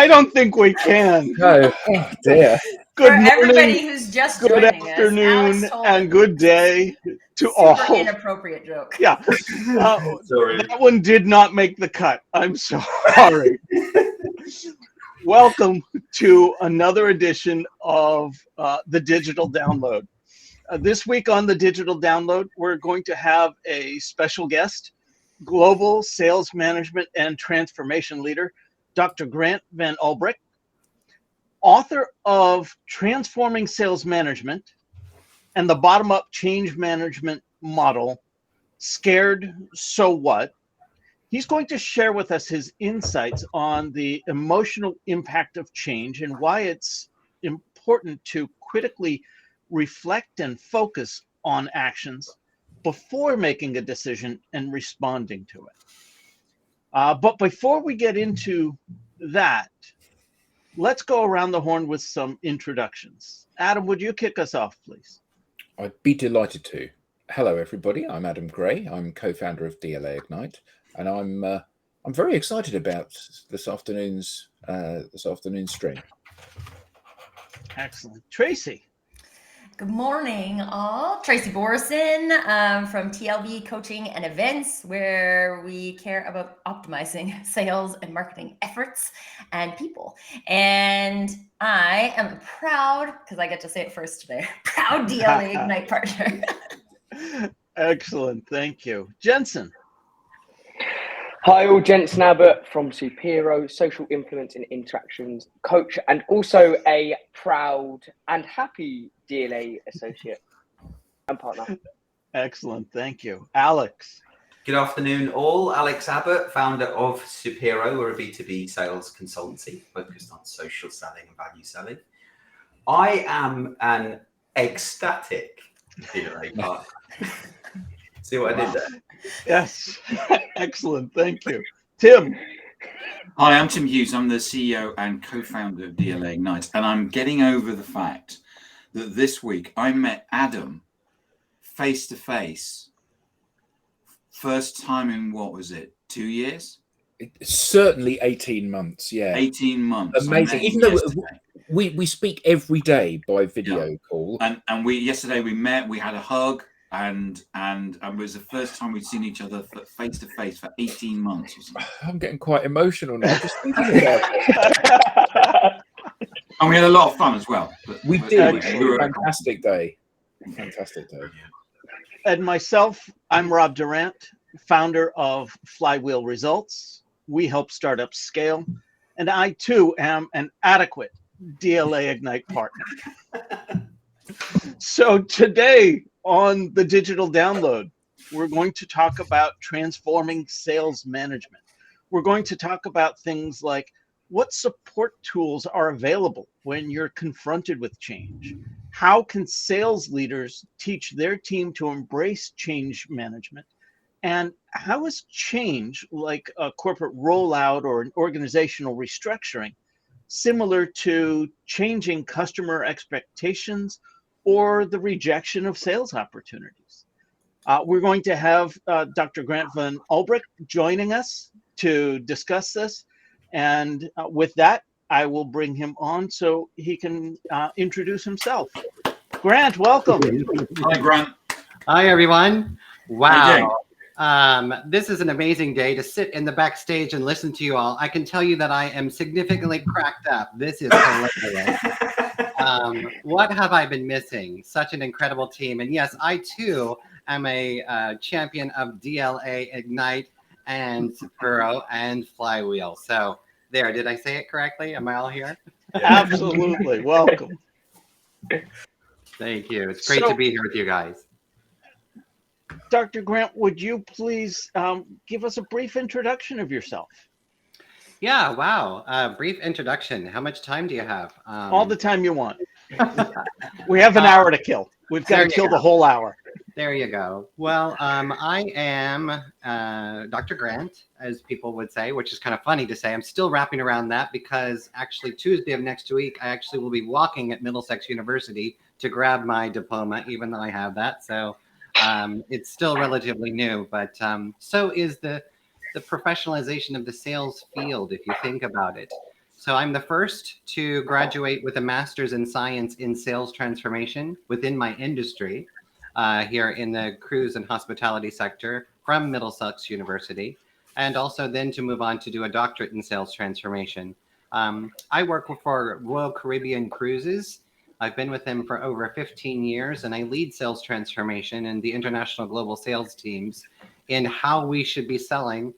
I don't think we can. No, oh dear. Good For morning, everybody who's just good joining afternoon, us, Alex told and a good day to all. super inappropriate joke. Yeah, Sorry. that one did not make the cut. I'm sorry. Welcome to another edition of the Digital Download. This week on the Digital Download, we're going to have a special guest, Global Sales Management and Transformation Leader, Dr. Grant Van Ulbrich, author of Transforming Sales Management and the Bottom-Up Change Management Model, Scared, So What? He's going to share with us his insights on the emotional impact of change and why it's important to critically reflect and focus on actions before making a decision and responding to it. But before we get into that, let's go around the horn with some introductions. Adam, would you kick us off, please? I'd be delighted to. Hello, everybody. I'm Adam Gray. I'm co-founder of DLA Ignite, and I'm very excited about this afternoon's stream. Excellent. Tracy. Good morning, all. Tracy Borison from TLB Coaching and Events, where we care about optimizing sales and marketing efforts and people. And I am proud, because I get to say it first today, proud DLA Ignite partner. Excellent. Thank you. Jensen. Hi, all. Jensen Abbott from Supero, social influence and interactions coach, and also a proud and happy DLA associate and partner. Excellent. Thank you. Alex. Good afternoon, all. Alex Abbott, founder of Supero. We're a B2B sales consultancy focused on social selling and value selling. I am an ecstatic DLA partner. See what I did there? Yes. Excellent. Thank you. Tim. Hi, I'm Tim Hughes. I'm the CEO and co-founder of DLA Ignite, and I'm getting over the fact that this week I met Adam face to face. First time in, what was it, 2 years? It's certainly 18 months. Yeah, 18 months. Amazing. Even though we speak every day by video call, and yesterday we met. We had a hug. And it was the first time we'd seen each other face to face for 18 months or something. I'm getting quite emotional now just thinking about it. And we had a lot of fun as well. We did. Fantastic day. Fantastic day. And myself, I'm Rob Durant, founder of Flywheel Results. We help startups scale. And I, too, am an adequate DLA Ignite partner. So today, on the Digital Download, we're going to talk about transforming sales management. We're going to talk about things like what support tools are available when you're confronted with change. How can sales leaders teach their team to embrace change management? And how is change, like a corporate rollout or an organizational restructuring, similar to changing customer expectations or the rejection of sales opportunities? We're going to have Dr. Grant Van Ulbrich joining us to discuss this. And with that, I will bring him on so he can introduce himself. Grant, welcome. Hi, Grant. Hi, everyone. Wow. This is an amazing day to sit in the backstage and listen to you all. I can tell you that I am significantly cracked up. This is hilarious. What have I been missing? Such an incredible team. And yes, I too am a champion of DLA Ignite and Supero and Flywheel. So there, did I say it correctly? Am I all here? Absolutely. Welcome. Thank you. It's great to be here with you guys. Dr. Grant, would you please give us a brief introduction of yourself? Yeah, wow. Brief introduction. How much time do you have? All the time you want. We have an hour to kill. We've got to kill the whole hour. There you go. Well, I am Dr. Grant, as people would say, which is kind of funny to say. I'm still wrapping around that because actually Tuesday of next week, I actually will be walking at Middlesex University to grab my diploma, even though I have that. So it's still relatively new, but so is the professionalization of the sales field, if you think about it. So I'm the first to graduate with a master's in science in sales transformation within my industry here in the cruise and hospitality sector from Middlesex University, and also then to move on to do a doctorate in sales transformation. I work for Royal Caribbean Cruises. I've been with them for over 15 years, and I lead sales transformation and the international global sales teams in how we should be selling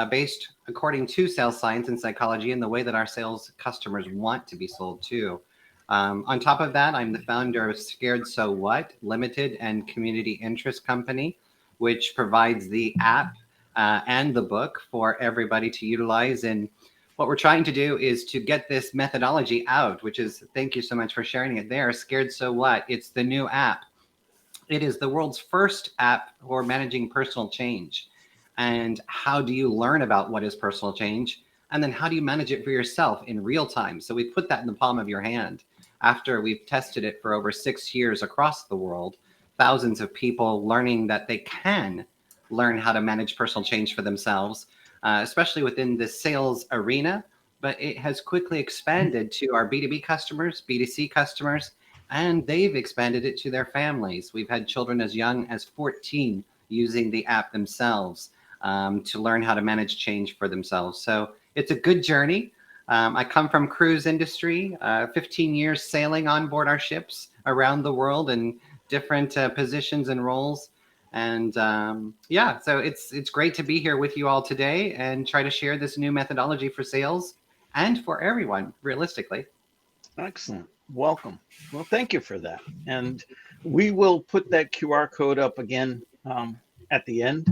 based according to sales science and psychology and the way that our sales customers want to be sold to. On top of that, I'm the founder of Scared So What Limited and Community Interest Company, which provides the app and the book for everybody to utilize. And what we're trying to do is to get this methodology out, which is, thank you so much for sharing it there, Scared So What. It's the new app. It is the world's first app for managing personal change. And how do you learn about what is personal change? And then how do you manage it for yourself in real time? So we put that in the palm of your hand. After we've tested it for over 6 years across the world, thousands of people learning that they can learn how to manage personal change for themselves, especially within the sales arena. But it has quickly expanded to our B2B customers, B2C customers, and they've expanded it to their families. We've had children as young as 14 using the app themselves to learn how to manage change for themselves. So it's a good journey. I come from cruise industry, 15 years sailing on board our ships around the world in different positions and roles. And yeah, so it's great to be here with you all today and try to share this new methodology for sales and for everyone, realistically. Excellent. Welcome. Well, thank you for that. And we will put that QR code up again at the end.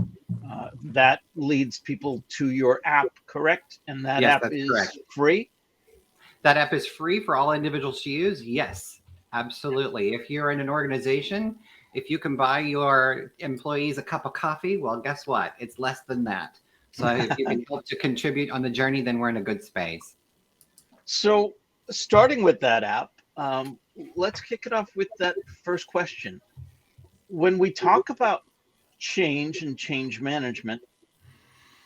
That leads people to your app, correct? And that Yes, app that's is correct. free? That app is free for all individuals to use? Yes, absolutely. If you're in an organization, if you can buy your employees a cup of coffee, well, guess what? It's less than that. So if you can help to contribute on the journey, then we're in a good space. So starting with that app, let's kick it off with that first question. When we talk about change and change management,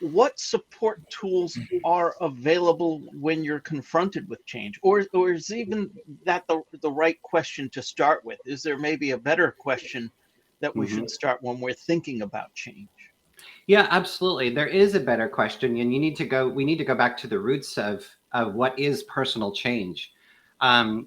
what support tools are available when you're confronted with change? Or is even that the right question to start with? Is there maybe a better question that we should start when we're thinking about change? Yeah, absolutely. There is a better question, and we need to go back to the roots of what is personal change.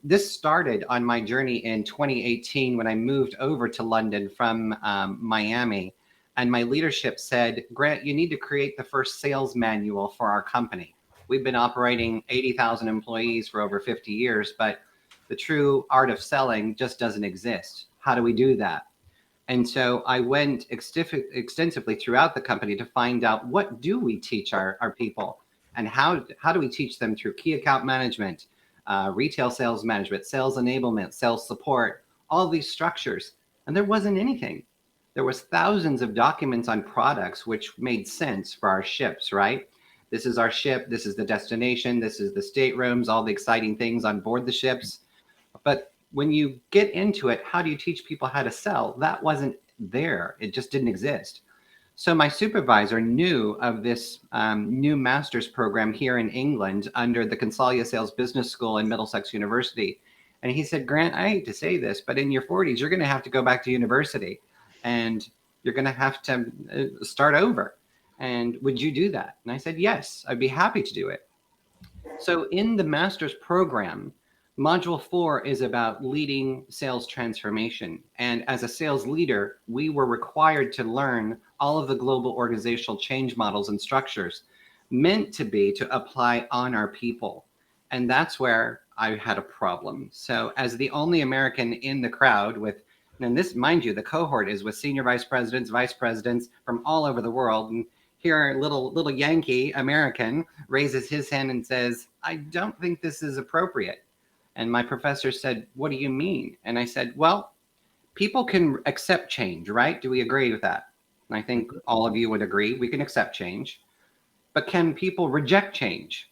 This started on my journey in 2018 when I moved over to London from Miami. And my leadership said, Grant, you need to create the first sales manual for our company. We've been operating 80,000 employees for over 50 years, but the true art of selling just doesn't exist. How do we do that? And so I went extensively throughout the company to find out, what do we teach our people, and how do we teach them through key account management, retail sales management, sales enablement, sales support, all these structures. And there wasn't anything. There was thousands of documents on products which made sense for our ships, right? This is our ship, this is the destination, this is the staterooms, all the exciting things on board the ships. But when you get into it, how do you teach people how to sell? That wasn't there. It just didn't exist. So my supervisor knew of this new master's program here in England under the Consalia Sales Business School in Middlesex University. And he said, Grant, I hate to say this, but in your 40s, you're going to have to go back to university. And you're going to have to start over. And would you do that? And I said, yes, I'd be happy to do it. So in the master's program, module 4 is about leading sales transformation. And as a sales leader, we were required to learn all of the global organizational change models and structures meant to be to apply on our people. And that's where I had a problem. So as the only American in the crowd with, and this, mind you, the cohort is with senior vice presidents from all over the world. And here, little Yankee American raises his hand and says, I don't think this is appropriate. And my professor said, what do you mean? And I said, well, people can accept change, right? Do we agree with that? And I think all of you would agree we can accept change. But can people reject change?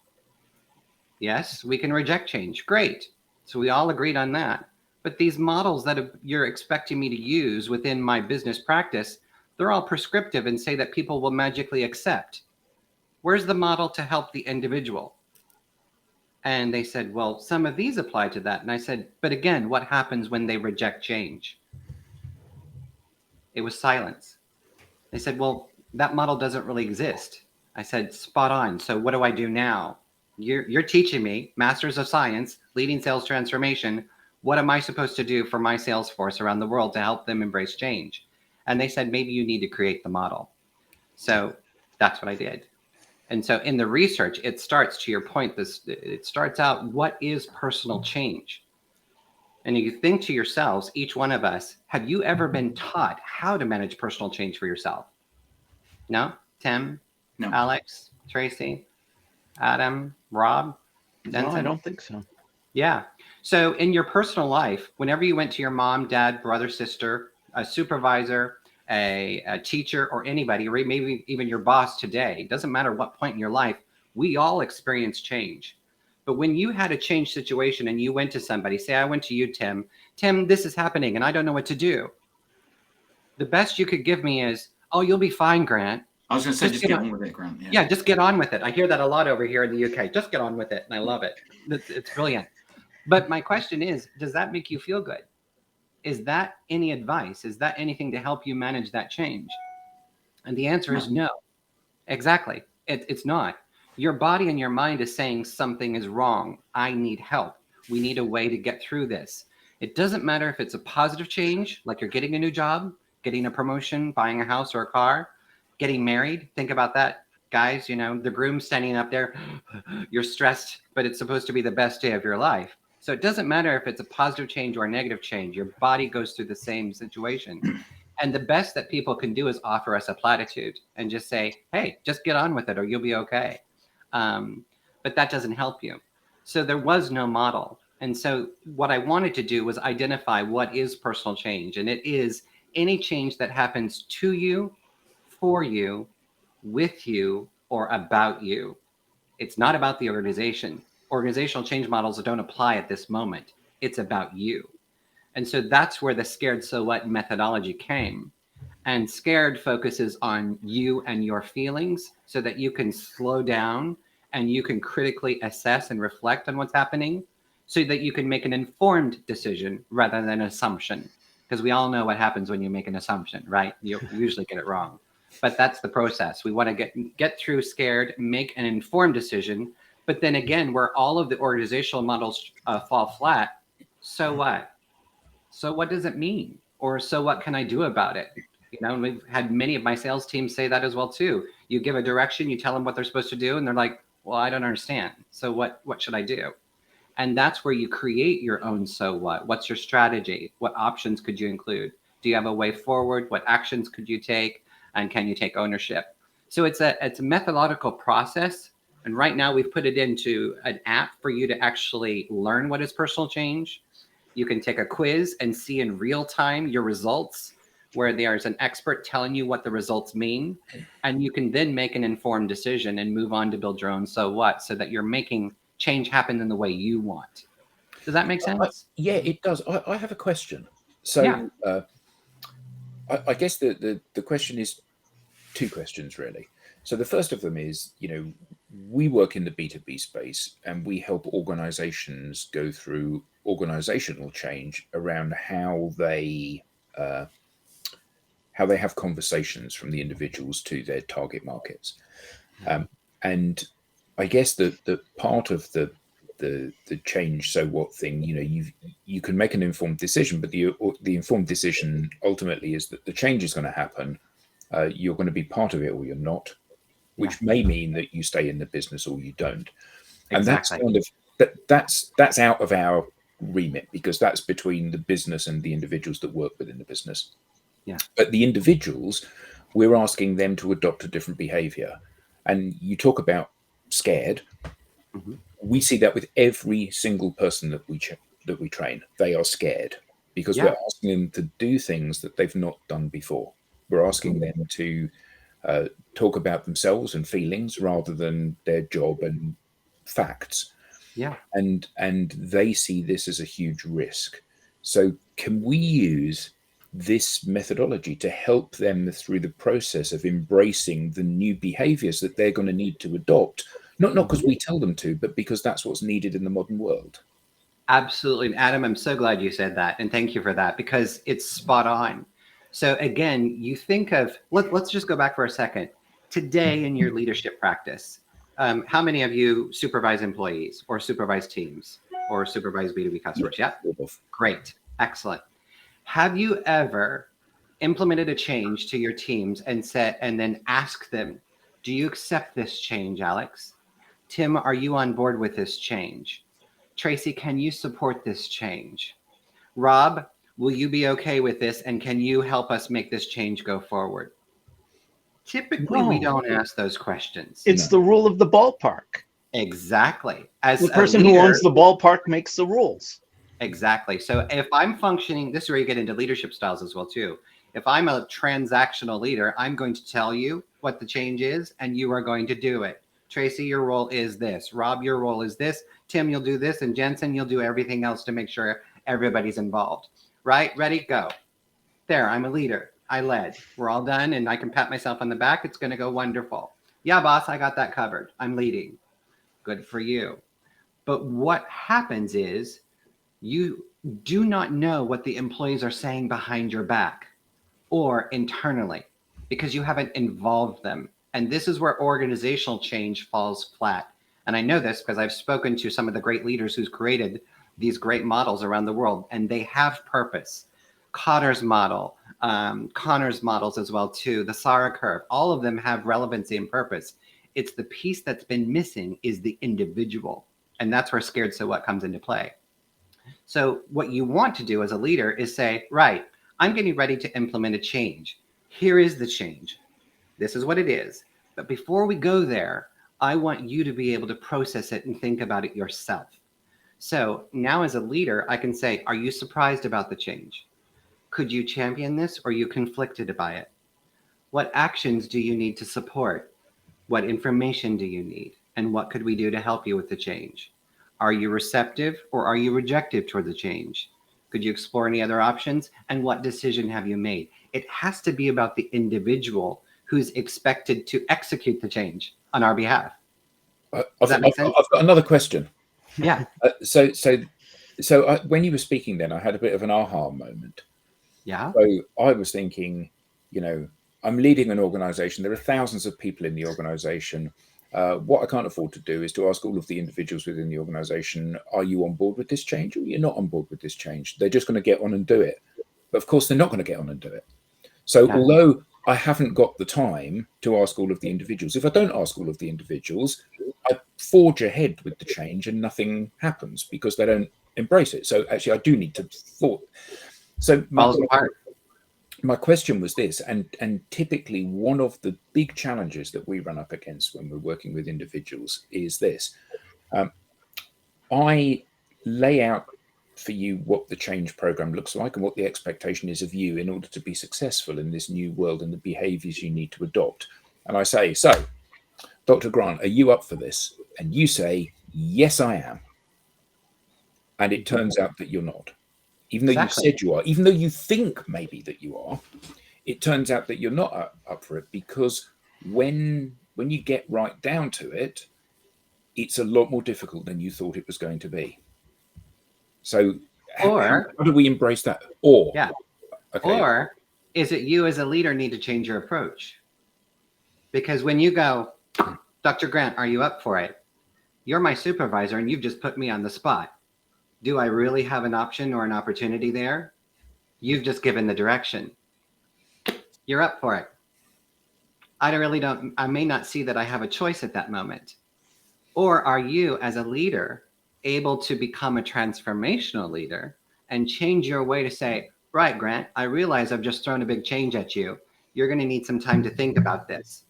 Yes, we can reject change. Great. So we all agreed on that. But these models that you're expecting me to use within my business practice, they're all prescriptive and say that people will magically accept. Where's the model to help the individual? And they said, well, some of these apply to that. And I said, but again, what happens when they reject change? It was silence. They said, well, that model doesn't really exist. I said, spot on. So what do I do now? You're teaching me, Masters of Science, leading sales transformation. What am I supposed to do for my sales force around the world to help them embrace change? And they said, maybe you need to create the model. So that's what I did. And so in the research, it starts, to your point, it starts out, what is personal change? And you think to yourselves, each one of us, have you ever been taught how to manage personal change for yourself? No? Tim? No. Alex? Tracy? Adam? Rob? No, I don't think so. Yeah. So in your personal life, whenever you went to your mom, dad, brother, sister, a supervisor, a teacher, or anybody, or maybe even your boss today, it doesn't matter what point in your life, we all experience change. But when you had a change situation and you went to somebody, say I went to you, Tim, this is happening and I don't know what to do. The best you could give me is, oh, you'll be fine, Grant. I was going to say, just get on with it, Grant. Yeah, just get on with it. I hear that a lot over here in the UK. Just get on with it. And I love it. It's brilliant. But my question is, does that make you feel good? Is that any advice? Is that anything to help you manage that change? And the answer is no. Exactly. It's not. Your body and your mind is saying something is wrong. I need help. We need a way to get through this. It doesn't matter if it's a positive change, like you're getting a new job, getting a promotion, buying a house or a car, getting married. Think about that, guys. You know, the groom standing up there, you're stressed, but it's supposed to be the best day of your life. So it doesn't matter if it's a positive change or a negative change. Your body goes through the same situation. And the best that people can do is offer us a platitude and just say, hey, just get on with it or you'll be okay. But that doesn't help you. So there was no model. And so what I wanted to do was identify what is personal change. And it is any change that happens to you, for you, with you, or about you. It's not about the organization. Organizational change models don't apply at this moment. It's about you. And so that's where the scared so what methodology came. And scared focuses on you and your feelings so that you can slow down and you can critically assess and reflect on what's happening so that you can make an informed decision rather than an assumption. Because we all know what happens when you make an assumption, right? You usually get it wrong. But that's the process. We want to get through scared, make an informed decision. But then again, where all of the organizational models fall flat, so what? So what does it mean? Or so what can I do about it? You know, we've had many of my sales teams say that as well too. You give a direction, you tell them what they're supposed to do, and they're like, well, I don't understand. So what should I do? And that's where you create your own so what. What's your strategy? What options could you include? Do you have a way forward? What actions could you take? And can you take ownership? So it's a methodological process. And right now we've put it into an app for you to actually learn what is personal change. You can take a quiz and see in real time your results, where there's an expert telling you what the results mean. And you can then make an informed decision and move on to build your own so what, so that you're making change happen in the way you want. Does that make sense? Yeah, it does. I have a question. So yeah. I guess the question is two questions, really. So the first of them is, you know, we work in the B2B space and we help organizations go through organizational change around how they have conversations from the individuals to their target markets. And I guess the part of the change so what thing, you know, you can make an informed decision, but the informed decision ultimately is that the change is going to happen. You're going to be part of it or you're not, which may mean that you stay in the business or you don't. And exactly. That's kind of that's out of our remit, because that's between the business and the individuals that work within the business. Yeah. But the individuals, we're asking them to adopt a different behavior. And you talk about scared. Mm-hmm. We see that with every single person that we train. They are scared because we're asking them to do things that they've not done before. We're asking them to talk about themselves and feelings rather than their job and facts. Yeah. And they see this as a huge risk. So can we use this methodology to help them through the process of embracing the new behaviors that they're going to need to adopt, Not because we tell them to, but because that's what's needed in the modern world. Absolutely. Adam, I'm so glad you said that. And thank you for that, because it's spot on. So again, you think of, let's just go back for a second. Today in your leadership practice, how many of you supervise employees or supervise teams or supervise B2B customers? Yeah. Great. Excellent. Have you ever implemented a change to your teams and then asked them, do you accept this change, Alex? Tim, are you on board with this change? Tracy, can you support this change? Rob, will you be okay with this? And can you help us make this change go forward? Typically, we don't ask those questions. It's the rule of the ballpark. Exactly. As the person who owns the ballpark makes the rules. Exactly. So if I'm functioning, this is where you get into leadership styles as well, too. If I'm a transactional leader, I'm going to tell you what the change is, and you are going to do it. Tracy, your role is this. Rob, your role is this. Tim, you'll do this. And Jensen, you'll do everything else to make sure everybody's involved. Right? Ready? Go. There, I'm a leader. I led. We're all done, and I can pat myself on the back. It's going to go wonderful. Yeah, boss, I got that covered. I'm leading. Good for you. But what happens is you do not know what the employees are saying behind your back or internally because you haven't involved them. And this is where organizational change falls flat. And I know this because I've spoken to some of the great leaders who's created these great models around the world, and they have purpose. Cotter's model, Connor's models as well too, the Sara curve, all of them have relevancy and purpose. It's the piece that's been missing is the individual. And that's where Scared So What comes into play. So what you want to do as a leader is say, right, I'm getting ready to implement a change. Here is the change. This is what it is. But before we go there, I want you to be able to process it and think about it yourself. So now as a leader, I can say, are you surprised about the change? Could you champion this, or are you conflicted by it? What actions do you need to support? What information do you need? And what could we do to help you with the change? Are you receptive or are you rejective toward the change? Could you explore any other options? And what decision have you made? It has to be about the individual who's expected to execute the change on our behalf. Does that make sense? I've got another question. Yeah. So when you were speaking then, I had a bit of an aha moment. Yeah. So I was thinking, I'm leading an organization. There are thousands of people in the organization. What I can't afford to do is to ask all of the individuals within the organization, are you on board with this change or you're not on board with this change? They're just going to get on and do it. But of course, they're not going to get on and do it. So although I haven't got the time to ask all of the individuals, if I don't ask all of the individuals, I forge ahead with the change and nothing happens because they don't embrace it. So actually, I do need to thought. So my question was this, and typically one of the big challenges that we run up against when we're working with individuals is this. I lay out for you what the change program looks like and what the expectation is of you in order to be successful in this new world and the behaviors you need to adopt. And I say, so, Dr. Grant, are you up for this? And you say, yes, I am. And it turns out that you're not. Even though you said you are, even though you think maybe that you are, it turns out that you're not up for it because when you get right down to it, it's a lot more difficult than you thought it was going to be. So how do we embrace that? Or is it you as a leader need to change your approach? Because when you go, Dr. Grant, are you up for it? You're my supervisor and you've just put me on the spot. Do I really have an option or an opportunity there? You've just given the direction. You're up for it. I may not see that I have a choice at that moment. Or are you as a leader able to become a transformational leader and change your way to say, right, Grant, I realize I've just thrown a big change at you. You're going to need some time to think about this.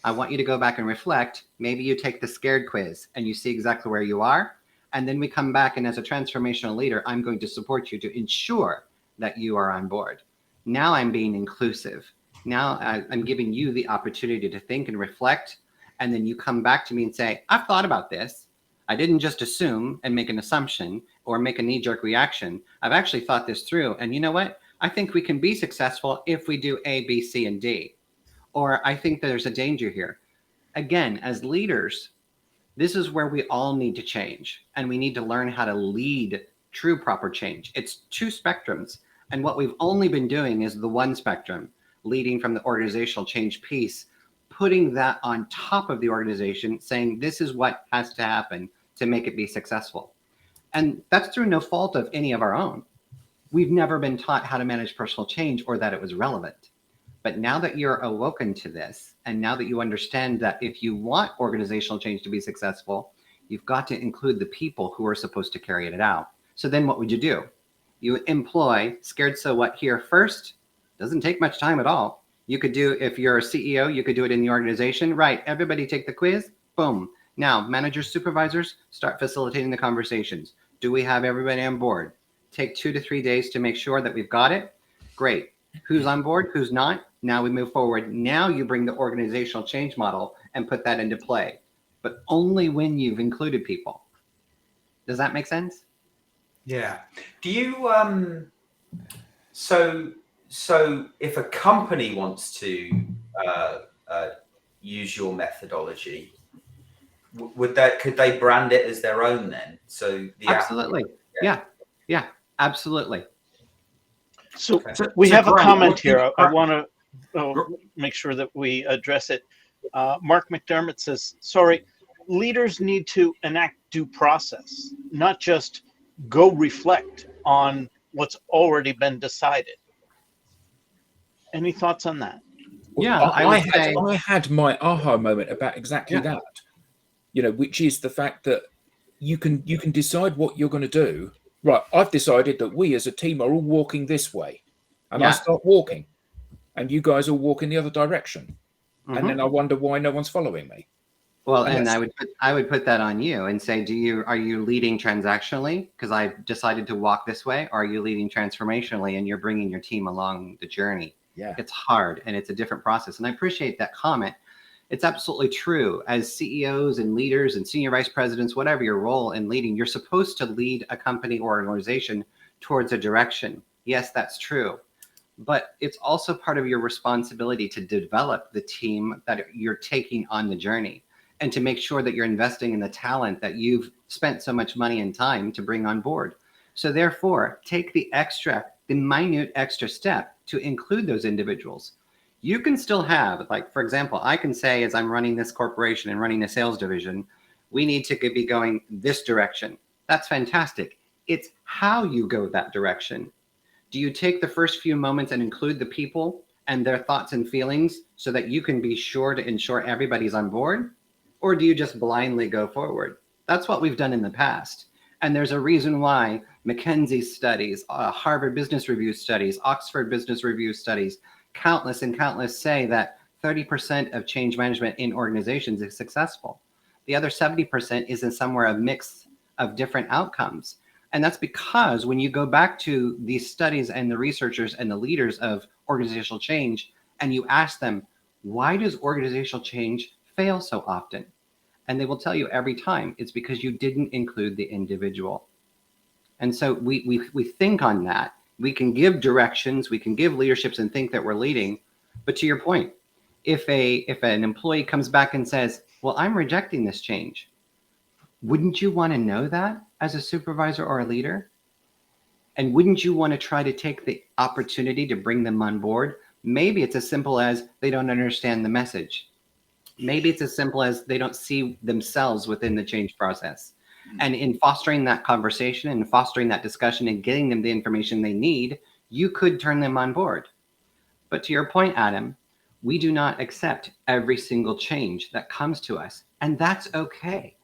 I want you to go back and reflect. Maybe you take the scared quiz and you see exactly where you are. And then we come back, and as a transformational leader, I'm going to support you to ensure that you are on board. Now I'm being inclusive. Now I'm giving you the opportunity to think and reflect. And then you come back to me and say, I've thought about this. I didn't just assume and make an assumption or make a knee-jerk reaction. I've actually thought this through. And you know what? I think we can be successful if we do A, B, C, and D. Or I think there's a danger here. Again, as leaders, This is where we all need to change, and we need to learn how to lead true proper change. It's two spectrums, and what we've only been doing is the one spectrum, leading from the organizational change piece, putting that on top of the organization, saying this is what has to happen to make it be successful. And that's through no fault of any of our own. We've never been taught how to manage personal change or that it was relevant. But now that you're awoken to this, and now that you understand that if you want organizational change to be successful, you've got to include the people who are supposed to carry it out. So then what would you do? You employ scared so what here first. Doesn't take much time at all. You could do, if you're a CEO, you could do it in the organization. Right, everybody take the quiz, boom. Now, managers, supervisors, start facilitating the conversations. Do we have everybody on board? Take 2 to 3 days to make sure that we've got it. Great. Who's on board? Who's not? Now we move forward. Now you bring the organizational change model and put that into play, but only when you've included people. Does that make sense? Yeah. Do you so if a company wants to use your methodology, could they brand it as their own then? So Absolutely. Yeah, absolutely. So Okay. we So have a Grant, comment what do you- here. I want to make sure that we address it. Mark McDermott says, sorry, leaders need to enact due process, not just go reflect on what's already been decided. Any thoughts on that? Yeah, I had my aha moment about exactly that. You know, which is the fact that you can decide what you're going to do. Right, I've decided that we as a team are all walking this way, and I start walking, and you guys all walk in the other direction, and then I wonder why no one's following me. Well, and I would put that on you and say, are you leading transactionally because I've decided to walk this way, or are you leading transformationally and you're bringing your team along the journey? Yeah, it's hard and it's a different process, and I appreciate that comment. It's absolutely true. As CEOs and leaders and senior vice presidents, whatever your role in leading, you're supposed to lead a company or an organization towards a direction. Yes, that's true. But it's also part of your responsibility to develop the team that you're taking on the journey, and to make sure that you're investing in the talent that you've spent so much money and time to bring on board. So therefore, take the minute extra step to include those individuals. You can still have, like, for example, I can say, as I'm running this corporation and running a sales division, we need to be going this direction. That's fantastic. It's how you go that direction. Do you take the first few moments and include the people and their thoughts and feelings so that you can be sure to ensure everybody's on board? Or do you just blindly go forward? That's what we've done in the past. And there's a reason why McKinsey studies, Harvard Business Review studies, Oxford Business Review studies, countless say that 30% of change management in organizations is successful. The other 70% is in somewhere a mix of different outcomes. And that's because when you go back to these studies and the researchers and the leaders of organizational change, and you ask them, why does organizational change fail so often? And they will tell you every time, it's because you didn't include the individual. And so we think on that. We can give directions, we can give leaderships and think that we're leading. But to your point, if an employee comes back and says, well, I'm rejecting this change, wouldn't you want to know that as a supervisor or a leader? And wouldn't you want to try to take the opportunity to bring them on board? Maybe it's as simple as they don't understand the message. Maybe it's as simple as they don't see themselves within the change process. And in fostering that conversation and fostering that discussion and getting them the information they need, you could turn them on board. But to your point, Adam, we do not accept every single change that comes to us, and that's okay.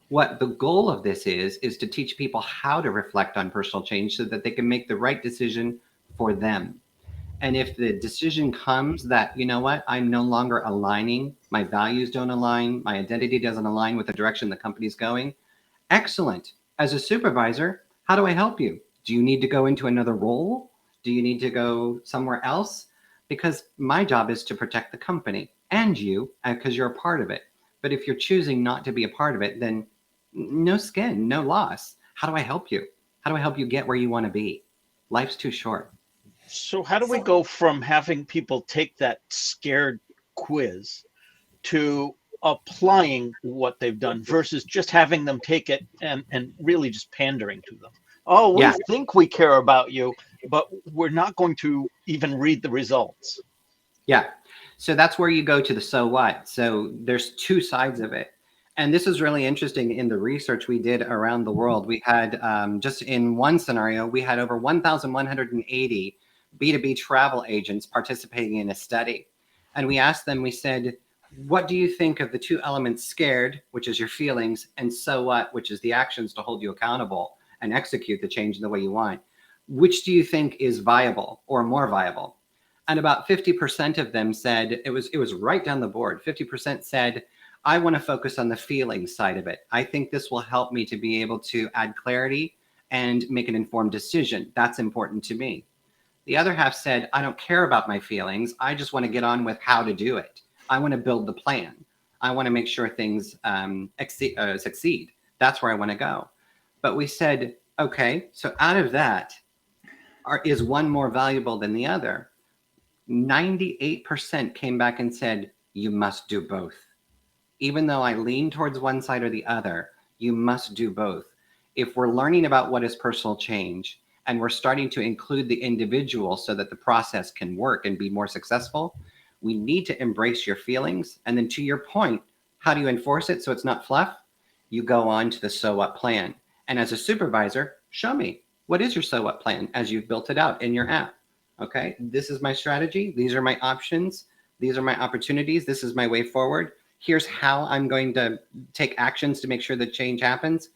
What the goal of this is to teach people how to reflect on personal change so that they can make the right decision for them. And if the decision comes that, you know what, I'm no longer aligning, my values don't align, my identity doesn't align with the direction the company's going, excellent. As a supervisor, how do I help you? Do you need to go into another role? Do you need to go somewhere else? Because my job is to protect the company and you, because you're a part of it. But if you're choosing not to be a part of it, then no skin, no loss. How do I help you? How do I help you get where you want to be? Life's too short. So how do we go from having people take that scared quiz to applying what they've done versus just having them take it and really just pandering to them. Oh, we Yeah. think we care about you, but we're not going to even read the results. Yeah. So that's where you go to the so what. So there's two sides of it. And this is really interesting in the research we did around the world. We had just in one scenario, we had over 1,180 B2B travel agents participating in a study. And we asked them, we said, what do you think of the two elements scared, which is your feelings, and so what, which is the actions to hold you accountable and execute the change in the way you want? Which do you think is viable or more viable? And about 50% of them said, it was right down the board. 50% said, I want to focus on the feeling side of it. I think this will help me to be able to add clarity and make an informed decision. That's important to me. The other half said, I don't care about my feelings. I just want to get on with how to do it. I want to build the plan. I want to make sure things succeed. That's where I want to go. But we said, okay, so out of that, is one more valuable than the other? 98% came back and said, you must do both. Even though I lean towards one side or the other, you must do both. If we're learning about what is personal change and we're starting to include the individual so that the process can work and be more successful, we need to embrace your feelings. And then to your point, how do you enforce it so it's not fluff? You go on to the so what plan. And as a supervisor, show me, what is your so what plan as you've built it out in your app? Okay, this is my strategy. These are my options. These are my opportunities. This is my way forward. Here's how I'm going to take actions to make sure the change happens.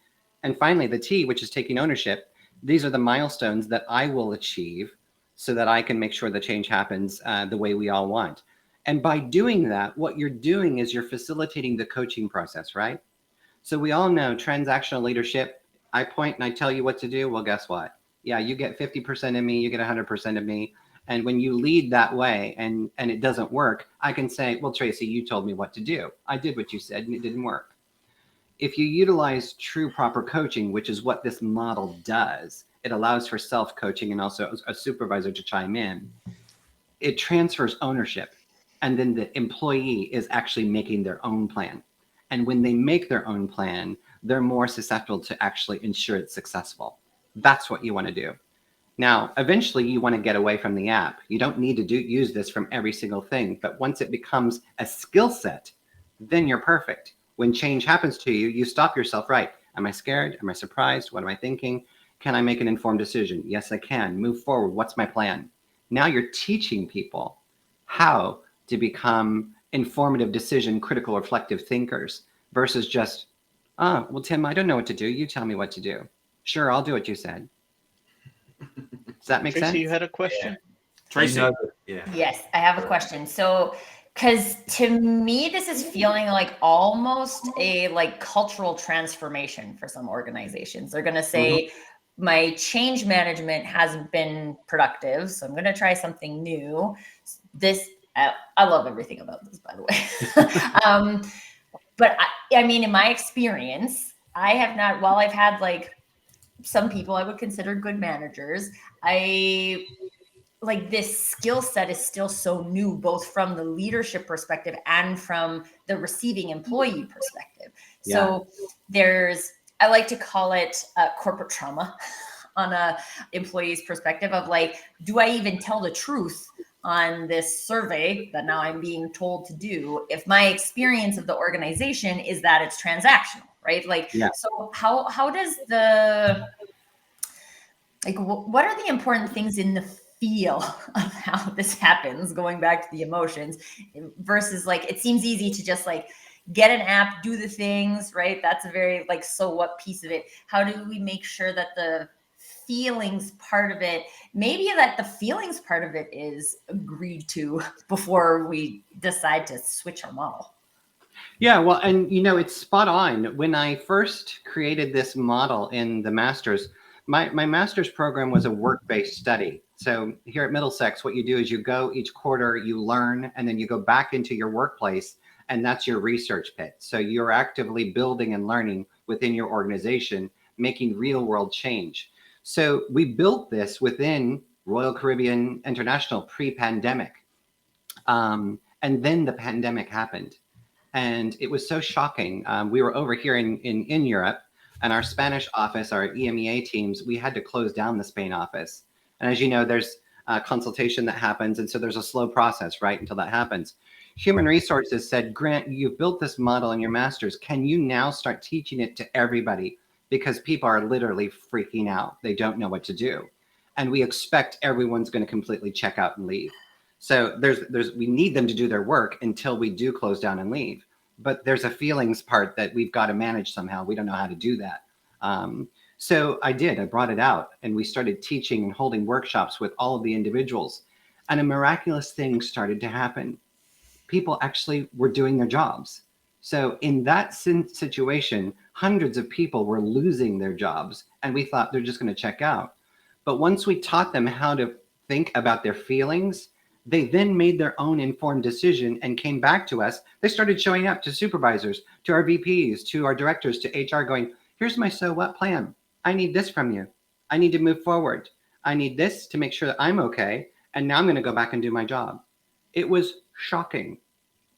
And finally, the T, which is taking ownership. These are the milestones that I will achieve so that I can make sure the change happens the way we all want. And by doing that, what you're doing is you're facilitating the coaching process, right? So we all know transactional leadership. I point and I tell you what to do. Well, guess what? Yeah, you get 50% of me, you get 100% of me. And when you lead that way and it doesn't work, I can say, well, Tracy, you told me what to do. I did what you said and it didn't work. If you utilize true proper coaching, which is what this model does, it allows for self-coaching and also a supervisor to chime in. It transfers ownership. And then the employee is actually making their own plan. And when they make their own plan, they're more susceptible to actually ensure it's successful. That's what you want to do. Now, eventually you want to get away from the app. You don't need to use this from every single thing, but once it becomes a skill set, then you're perfect. When change happens to you, you stop yourself, right? Am I scared? Am I surprised? What am I thinking? Can I make an informed decision? Yes, I can. Move forward. What's my plan? Now you're teaching people how to become informative, decision, critical, reflective thinkers versus just, oh, well, Tim, I don't know what to do. You tell me what to do. Sure, I'll do what you said. Does that make Tracy, sense? you had a question? Yeah. Tracy. Yeah. Yes, I have a question. So, because to me, this is feeling like almost a like cultural transformation for some organizations. They're going to say, my change management hasn't been productive, so I'm going to try something new. This, I love everything about this, by the way. But I mean, in my experience, I have not, while I've had like some people I would consider good managers, like this skill set is still so new, both from the leadership perspective and from the receiving employee perspective. Yeah. So I like to call it corporate trauma on a employee's perspective of like, do I even tell the truth on this survey that now I'm being told to do if my experience of the organization is that it's transactional, right? Like, yeah. So how does what are the important things in the feel of how this happens, going back to the emotions versus like, it seems easy to just like get an app, do the things, right? That's a very like, so what piece of it. How do we make sure that the feelings part of it, maybe that the feelings part of it is agreed to before we decide to switch our model? Yeah, well, and it's spot on. When I first created this model in the master's, my master's program was a work-based study. So here at Middlesex, what you do is you go each quarter, you learn, and then you go back into your workplace, and that's your research pit. So you're actively building and learning within your organization, making real-world change. So we built this within Royal Caribbean International pre-pandemic. And then the pandemic happened. And it was so shocking. We were over here in Europe, and our Spanish office, our EMEA teams, we had to close down the Spain office. And as you know, there's a consultation that happens. And so there's a slow process, right, until that happens. Human Resources said, Grant, you've built this model in your master's. Can you now start teaching it to everybody? Because people are literally freaking out. They don't know what to do. And we expect everyone's going to completely check out and leave. So we need them to do their work until we do close down and leave. But there's a feelings part that we've got to manage somehow. We don't know how to do that. So I brought it out, and we started teaching and holding workshops with all of the individuals. And a miraculous thing started to happen. People actually were doing their jobs. So in that situation, hundreds of people were losing their jobs, and we thought they're just going to check out. But once we taught them how to think about their feelings, they then made their own informed decision and came back to us. They started showing up to supervisors, to our VPs, to our directors, to HR going, here's my so what plan. I need this from you. I need to move forward. I need this to make sure that I'm okay. And now I'm going to go back and do my job. It was shocking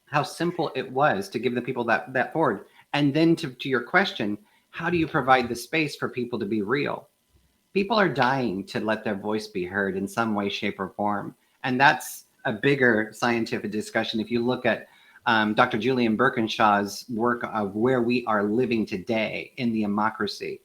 how simple it was to give the people that forward. And then to your question, how do you provide the space for people to be real? People are dying to let their voice be heard in some way, shape, or form. And that's a bigger scientific discussion. If you look at Dr. Julian Birkinshaw's work of where we are living today in the democracy,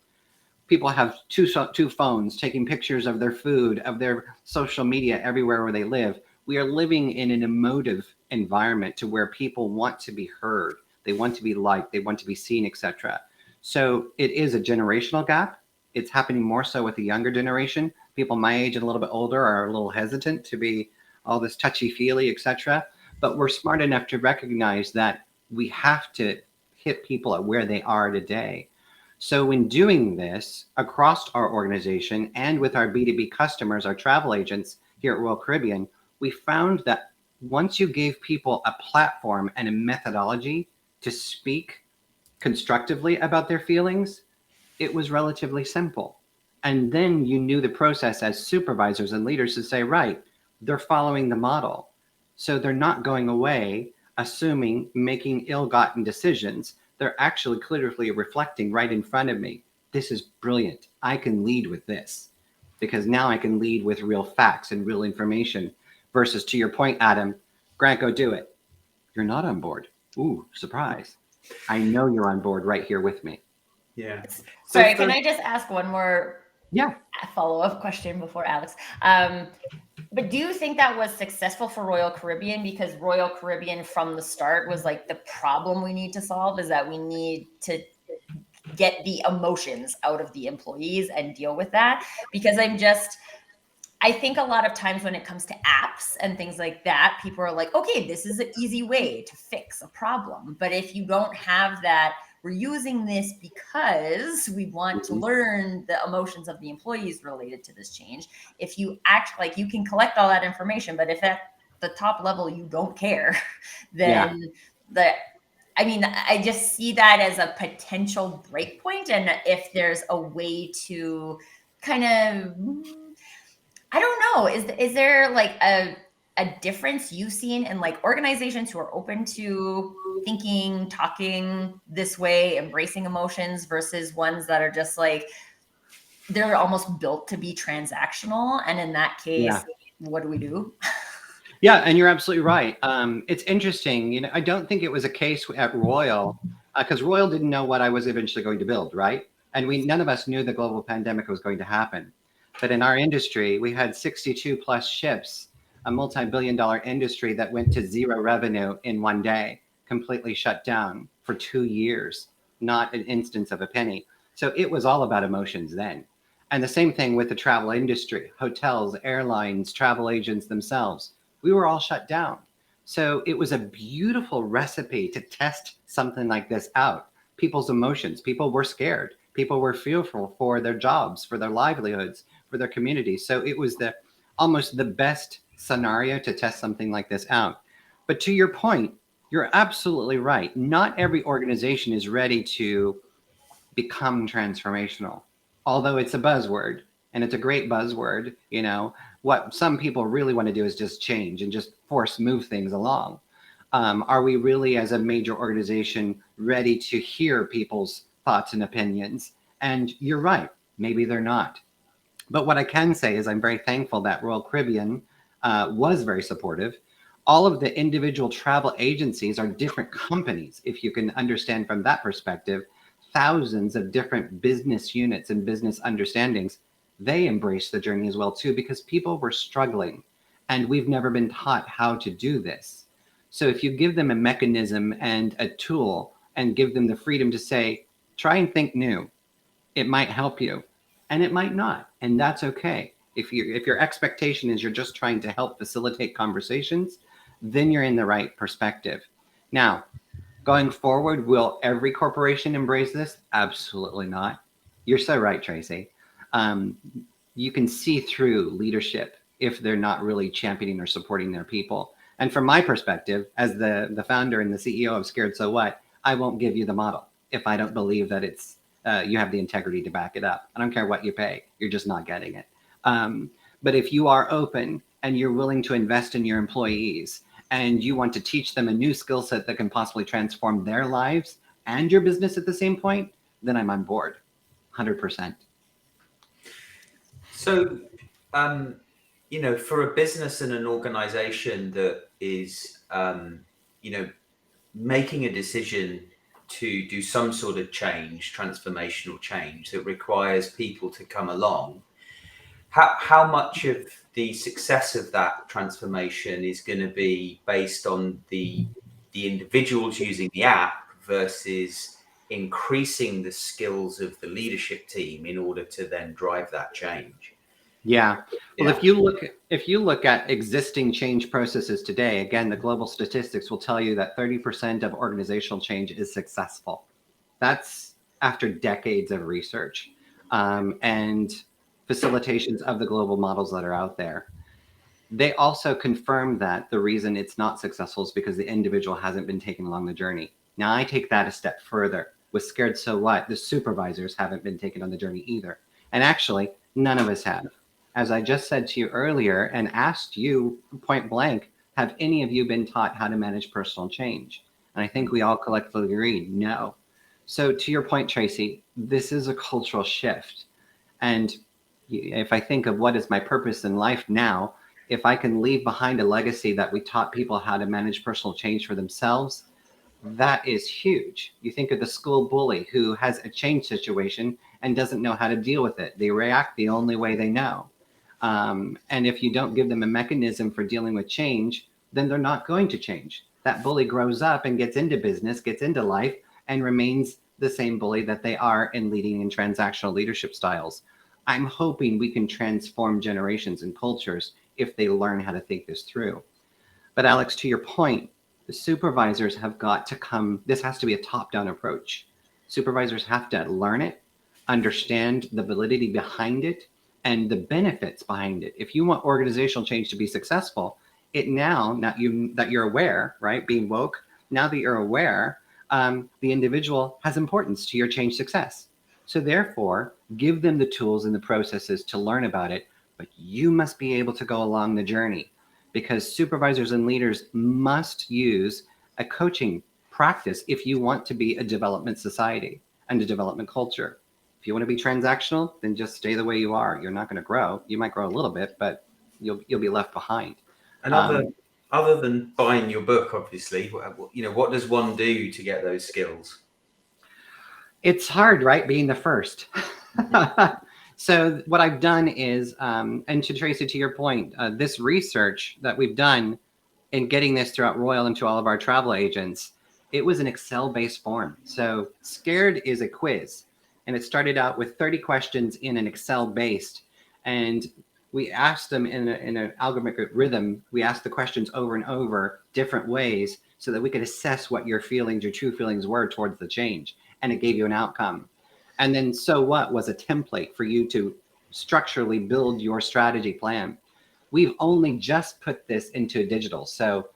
people have two phones taking pictures of their food, of their social media everywhere where they live. We are living in an emotive environment to where people want to be heard. They want to be liked. They want to be seen, etc. So it is a generational gap. It's happening more so with the younger generation. People my age and a little bit older are a little hesitant to be all this touchy-feely, etc. But we're smart enough to recognize that we have to hit people at where they are today. So in doing this across our organization and with our B2B customers, our travel agents here at Royal Caribbean, we found that once you gave people a platform and a methodology to speak constructively about their feelings, it was relatively simple. And then you knew the process as supervisors and leaders to say, right, they're following the model. So they're not going away, assuming, making ill-gotten decisions. They're actually clearly reflecting right in front of me. This is brilliant. I can lead with this because now I can lead with real facts and real information versus, to your point, Adam, Grant, go do it. You're not on board. Ooh, surprise. I know you're on board right here with me. Yeah. Sorry, can I just ask one more follow-up question before Alex? But do you think that was successful for Royal Caribbean? Because Royal Caribbean from the start was like the problem we need to solve is that we need to get the emotions out of the employees and deal with that. Because I think a lot of times when it comes to apps and things like that, people are like, okay, this is an easy way to fix a problem. But if you don't have that, we're using this because we want to learn the emotions of the employees related to this change. If you act like you can collect all that information, but if at the top level you don't care, then I just see that as a potential break point. And if there's a way to kind of, I don't know, is there like a difference you've seen in like organizations who are open to thinking, talking this way, embracing emotions versus ones that are just like, they're almost built to be transactional? And in that case, what do we do? Yeah, and you're absolutely right. It's interesting. I don't think it was a case at Royal because Royal didn't know what I was eventually going to build, right? And none of us knew the global pandemic was going to happen. But in our industry, we had 62 plus ships, a multi-billion-dollar industry that went to zero revenue in one day, completely shut down for 2 years, not an instance of a penny. So it was all about emotions then. And the same thing with the travel industry, hotels, airlines, travel agents themselves. We were all shut down. So it was a beautiful recipe to test something like this out. People's emotions, people were scared. People were fearful for their jobs, for their livelihoods, for their communities. So it was almost the best scenario to test something like this out. But to your point, you're absolutely right. Not every organization is ready to become transformational, although it's a buzzword and it's a great buzzword. What some people really want to do is just change and just move things along. Are we really, as a major organization, ready to hear people's thoughts and opinions? And you're right, maybe they're not. But what I can say is I'm very thankful that Royal Caribbean was very supportive. All of the individual travel agencies are different companies, if you can understand from that perspective. Thousands of different business units and business understandings, they embrace the journey as well too, because people were struggling and we've never been taught how to do this. So if you give them a mechanism and a tool and give them the freedom to say, try and think new, it might help you and it might not. And that's okay. If your expectation is you're just trying to help facilitate conversations, then you're in the right perspective. Now, going forward, will every corporation embrace this? Absolutely not. You're so right, Tracy. You can see through leadership if they're not really championing or supporting their people. And from my perspective, as the founder and the CEO of Scared So What, I won't give you the model if I don't believe that it's you have the integrity to back it up. I don't care what you pay. You're just not getting it. But if you are open and you're willing to invest in your employees and you want to teach them a new skill set that can possibly transform their lives and your business at the same point, then I'm on board, 100%. So, for a business and an organization that is, making a decision to do some sort of change, transformational change that requires people to come along, how much of the success of that transformation is going to be based on the individuals using the app versus increasing the skills of the leadership team in order to then drive that change? Yeah. Well, if you look at existing change processes today, again, the global statistics will tell you that 30% of organizational change is successful. That's after decades of research and facilitations of the global models that are out there. They also confirm that the reason it's not successful is because the individual hasn't been taken along the journey. Now, I take that a step further. With Scared So What, the supervisors haven't been taken on the journey either. And actually, none of us have. As I just said to you earlier and asked you point blank, have any of you been taught how to manage personal change? And I think we all collectively agree, no. So to your point, Tracy, this is a cultural shift. And if I think of what is my purpose in life now, if I can leave behind a legacy that we taught people how to manage personal change for themselves, that is huge. You think of the school bully who has a change situation and doesn't know how to deal with it. They react the only way they know. And if you don't give them a mechanism for dealing with change, then they're not going to change. That bully grows up and gets into business, gets into life, and remains the same bully that they are in leading in transactional leadership styles. I'm hoping we can transform generations and cultures if they learn how to think this through. But Alex, to your point, the supervisors have got to come, this has to be a top-down approach. Supervisors have to learn it, understand the validity behind it, and the benefits behind it. If you want organizational change to be successful, that you're aware, right? Being woke, now that you're aware, the individual has importance to your change success. So therefore, give them the tools and the processes to learn about it, but you must be able to go along the journey because supervisors and leaders must use a coaching practice if you want to be a development society and a development culture. If you want to be transactional, then just stay the way you are. You're not going to grow. You might grow a little bit, but you'll be left behind. And other than buying your book, obviously, what does one do to get those skills? It's hard, right? Being the first. So what I've done is, and to Tracy, to your point, this research that we've done in getting this throughout Royal and to all of our travel agents, it was an Excel-based form. So Scared is a quiz. And it started out with 30 questions in an Excel-based. And we asked them in an algorithmic rhythm. We asked the questions over and over different ways so that we could assess what your feelings, your true feelings were towards the change. And it gave you an outcome. And then So What was a template for you to structurally build your strategy plan. We've only just put this into digital. So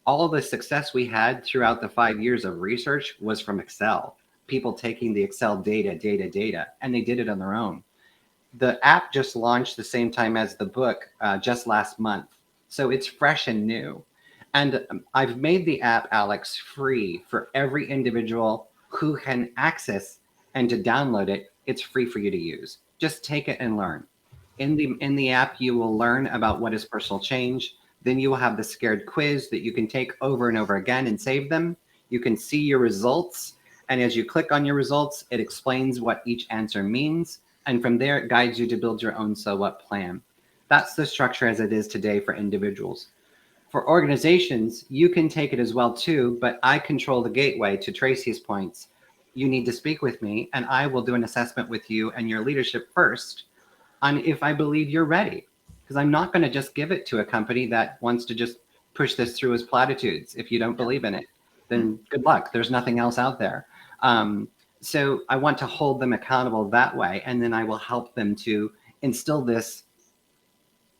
all the success we had throughout the 5 years of research was from Excel. People taking the Excel data, and they did it on their own. The app just launched the same time as the book just last month. So it's fresh and new. And I've made the app, Alex, free for every individual who can access and to download it. It's free for you to use. Just take it and learn. In the app, you will learn about what is personal change. Then you will have the scared quiz that you can take over and over again and save them. You can see your results. And as you click on your results, it explains what each answer means. And from there, it guides you to build your own so what plan. That's the structure as it is today for individuals. For organizations, you can take it as well too, but I control the gateway to Tracy's points. You need to speak with me and I will do an assessment with you and your leadership first on if I believe you're ready. Because I'm not going to just give it to a company that wants to just push this through as platitudes. If you don't believe in it, then good luck. There's nothing else out there. So I want to hold them accountable that way. And then I will help them to instill this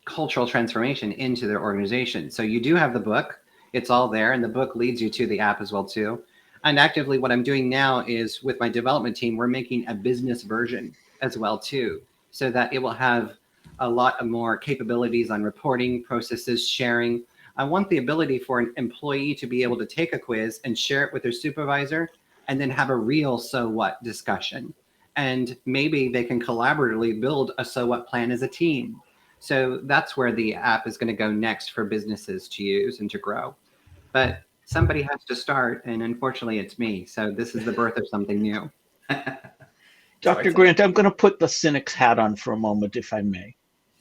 cultural transformation into their organization. So you do have the book. It's all there. And the book leads you to the app as well too. And actively what I'm doing now is with my development team, we're making a business version as well too, so that it will have a lot of more capabilities on reporting, processes, sharing. I want the ability for an employee to be able to take a quiz and share it with their supervisor and then have a real so what discussion. And maybe they can collaboratively build a so what plan as a team. So that's where the app is going to go next for businesses to use and to grow. But somebody has to start, and unfortunately it's me. So this is the birth of something new. Dr. Grant, I'm going to put the cynic's hat on for a moment, if I may.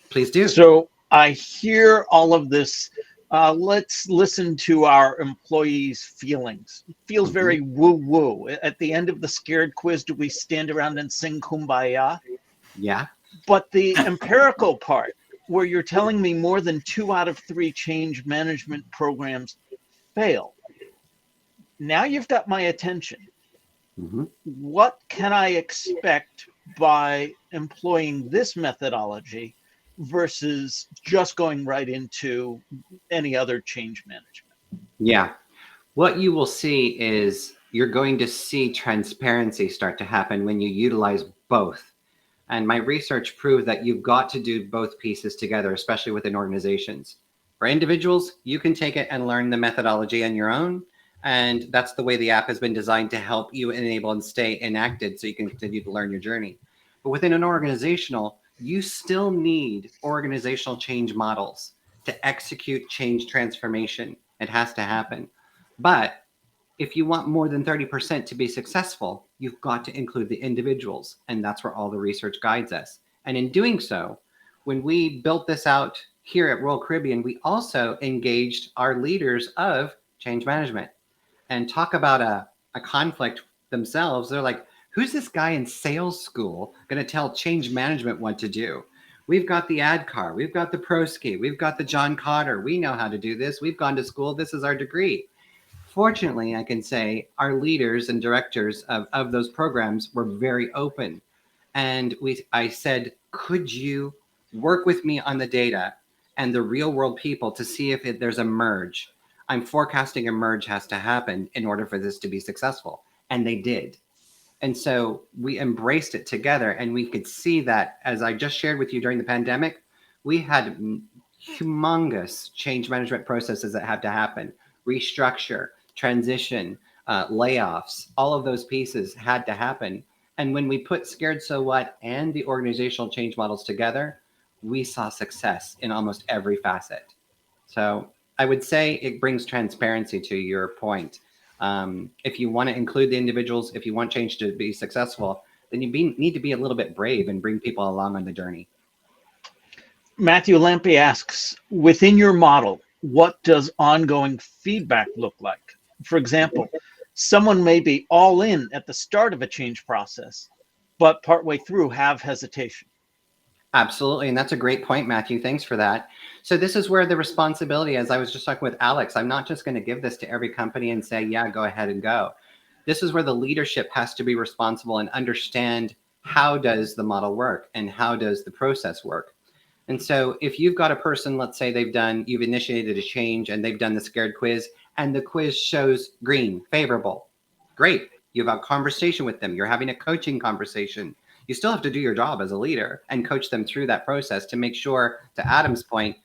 Please do. So I hear all of this. Let's listen to our employees' feelings. It feels very woo-woo. At the end of the scared quiz, do we stand around and sing Kumbaya? Yeah. But the empirical part, where you're telling me more than 2 out of 3 change management programs fail. Now you've got my attention. Mm-hmm. What can I expect by employing this methodology versus just going right into any other change management? Yeah. What you will see is you're going to see transparency start to happen when you utilize both. And my research proved that you've got to do both pieces together, especially within organizations. For individuals, you can take it and learn the methodology on your own. And that's the way the app has been designed to help you enable and stay enacted so you can continue to learn your journey. But within an organizational, you still need organizational change models to execute change transformation. It has to happen. But if you want more than 30% to be successful, you've got to include the individuals. And that's where all the research guides us. And in doing so, when we built this out here at Royal Caribbean, we also engaged our leaders of change management. And talk about a conflict themselves. They're like, who's this guy in sales school going to tell change management what to do? We've got the ad car. We've got the pro ski. We've got the John Cotter. We know how to do this. We've gone to school. This is our degree. Fortunately, I can say our leaders and directors of those programs were very open. And I said, could you work with me on the data and the real world people to see if there's a merge? I'm forecasting a merge has to happen in order for this to be successful. And they did. And so we embraced it together. And we could see that, as I just shared with you during the pandemic, we had humongous change management processes that had to happen. Restructure, transition, layoffs, all of those pieces had to happen. And when we put Scared So What and the organizational change models together, we saw success in almost every facet. So I would say it brings transparency to your point. If you want to include the individuals, if you want change to be successful, then you need to be a little bit brave and bring people along on the journey. Matthew Lampy asks, within your model, what does ongoing feedback look like? For example, someone may be all in at the start of a change process, but partway through have hesitation. Absolutely. And that's a great point, Matthew. Thanks for that. So this is where the responsibility, as I was just talking with Alex, I'm not just going to give this to every company and say, yeah, go ahead and go. This is where the leadership has to be responsible and understand how does the model work and how does the process work. And so if you've got a person, let's say you've initiated a change and they've done the scared quiz and the quiz shows green, favorable, great. You have a conversation with them. You're having a coaching conversation. You still have to do your job as a leader and coach them through that process to make sure, to Adam's point,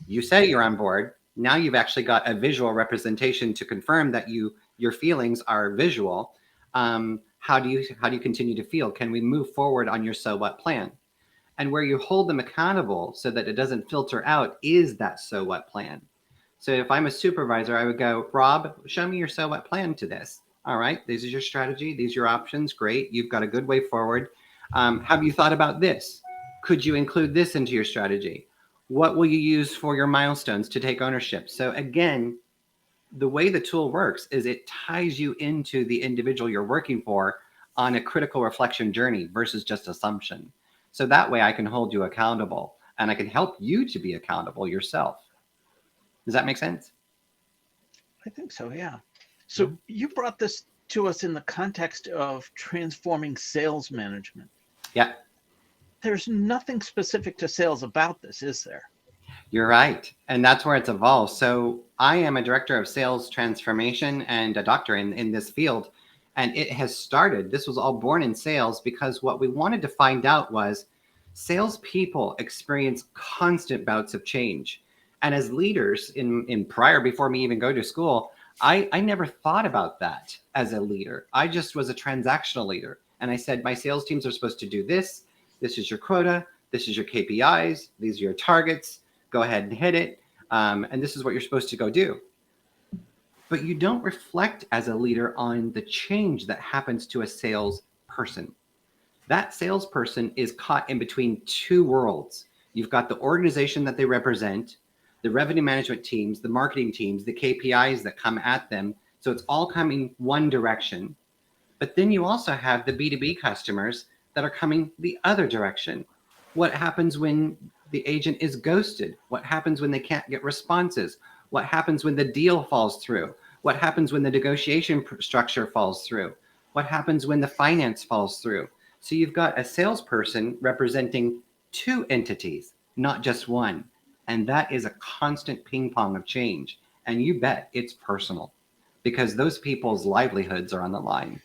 you say you're on board, Now you've actually got a visual representation to confirm that your feelings are visual. How do you continue to feel? Can we move forward on your so what plan? And where you hold them accountable so that it doesn't filter out is that so what plan. So if I'm a supervisor, I would go, Rob, show me your so what plan to this. All right, this is your strategy. These are your options. Great. You've got a good way forward. Have you thought about this? Could you include this into your strategy? What will you use for your milestones to take ownership? So again, the way the tool works is it ties you into the individual you're working for on a critical reflection journey versus just assumption. So that way I can hold you accountable and I can help you to be accountable yourself. Does that make sense? I think so, yeah. So you brought this to us in the context of transforming sales management. Yeah. There's nothing specific to sales about this, is there? You're right. And that's where it's evolved. So I am a director of sales transformation and a doctor in this field. And it has started, this was all born in sales because what we wanted to find out was salespeople experience constant bouts of change. And as leaders before me even go to school, I never thought about that as a leader. I just was a transactional leader. And I said, my sales teams are supposed to do this. This is your quota. This is your KPIs. These are your targets. Go ahead and hit it. And this is what you're supposed to go do. But you don't reflect as a leader on the change that happens to a salesperson. That salesperson is caught in between two worlds. You've got the organization that they represent, the revenue management teams, the marketing teams, the KPIs that come at them. So it's all coming one direction. But then you also have the B2B customers that are coming the other direction. What happens when the agent is ghosted? What happens when they can't get responses? What happens when the deal falls through? What happens when the negotiation structure falls through? What happens when the finance falls through? So you've got a salesperson representing two entities, not just one. And that is a constant ping pong of change. And you bet it's personal because those people's livelihoods are on the line.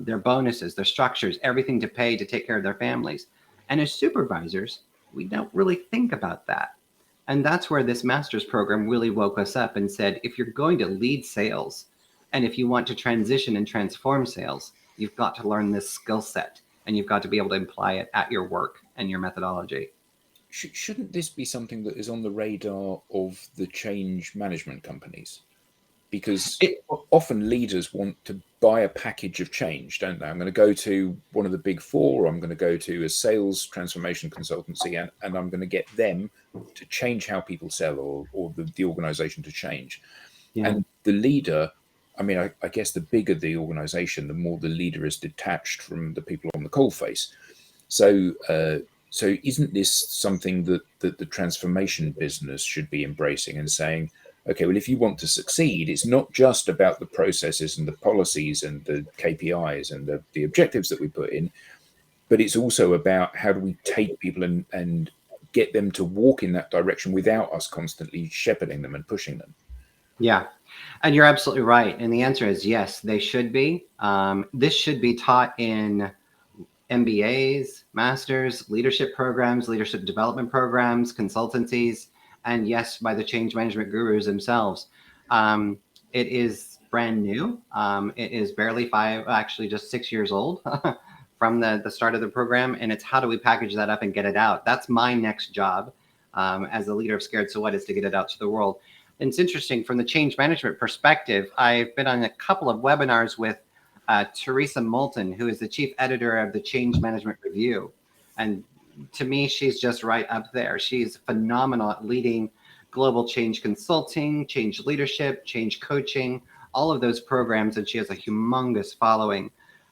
Their bonuses, their structures, everything to pay to take care of their families. And as supervisors, we don't really think about that. And that's where this master's program really woke us up and said, if you're going to lead sales, and if you want to transition and transform sales, you've got to learn this skill set and you've got to be able to apply it at your work and your methodology. Shouldn't this be something that is on the radar of the change management companies? Because often leaders want to buy a package of change, don't they? I'm going to go to one of the big four, or I'm going to go to a sales transformation consultancy, and I'm going to get them to change how people sell or the organization to change. Yeah. And the leader, I mean, I guess the bigger the organization, the more the leader is detached from the people on the coalface. So isn't this something that the transformation business should be embracing and saying, okay, well, if you want to succeed, it's not just about the processes and the policies and the KPIs and the objectives that we put in, but it's also about how do we take people and get them to walk in that direction without us constantly shepherding them and pushing them. Yeah, and you're absolutely right. And the answer is yes, they should be. This should be taught in MBAs, masters, leadership programs, leadership development programs, consultancies, and yes, by the change management gurus themselves. It is brand new. It is barely just 6 years old from the start of the program. And it's how do we package that up and get it out? That's my next job as the leader of Scared So What, is to get it out to the world. And it's interesting from the change management perspective. I've been on a couple of webinars with Teresa Moulton, who is the chief editor of the Change Management Review. And to me, she's just right up there. She's phenomenal at leading global change consulting, change leadership, change coaching, all of those programs. And she has a humongous following.